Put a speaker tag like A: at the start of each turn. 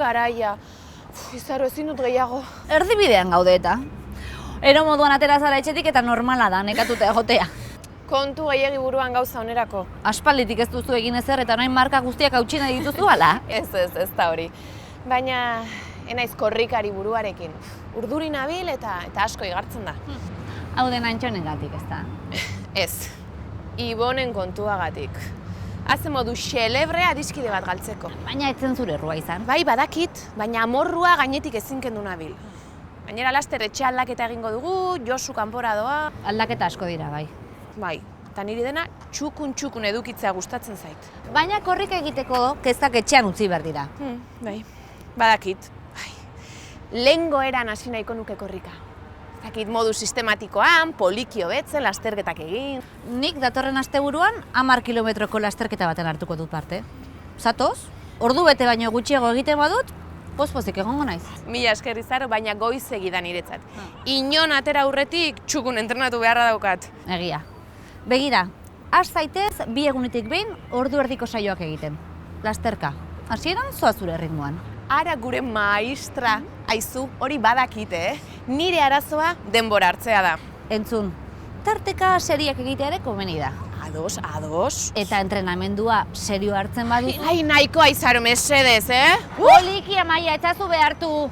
A: garaia. Izaro ezin dut gehiago.
B: Erdibidean gaude eta. Ero moduan atera zara etxetik eta normala da nekatuta egotea.
A: Kontu gehiegi buruan gauza onerako.
B: Aspalditik ez duzu egin ezer eta orain marka guztiak hautsi nahi dituzu ala?
A: Ez da hori. Baina, enaiz korrikari buruarekin. Urduri nabil eta asko igartzen da.
B: Hau den Antxonengatik ez da?
A: Ez. Ibonen kontuagatik. Haze modu xelebre adiskide bat galtzeko.
B: Baina etzen zure errua izan.
A: Bai, badakit, baina amorrua gainetik ezin kendu nabil. Gainera laster etxe aldaketa egingo dugu, Josu kanpora doa.
B: Aldaketa asko dira, bai.
A: Bai, eta niri dena txukun edukitzea gustatzen zait.
B: Baina korrika egiteko kezkak etxean utzi behar dira.
A: Bai, badakit. Bai. Lehengo eran hasi nahiko nuke korrika. Dakit modu sistematikoan, poliki hobetzen, lasterketak egin.
B: Nik datorren asteburuan 10 kilometroko lasterketa baten hartuko dut parte. Zatoz? Ordu bete baino gutxiago egiten badut, pozik egongo naiz.
A: Mila esker Izaro, baina goizegi da niretzat. Inon atera aurretik txukun entrenatu beharra daukat.
B: Egia. Begira, has zaitez 2 egunetik behin ordu erdiko saioak egiten. Lasterka. Hasieran zoaz zure erritmoan.
A: Ara gure maistra, aizu, hori badakite, Nire arazoa denbora hartzea da.
B: Entzun, tarteka seriak egitea ere komeni da.
A: Ados.
B: Eta entrenamendua serio hartzen baduzu.
A: Ai, nahikoa Izaro, mesedez,
B: Poliki, Amaia, etzazu behartu.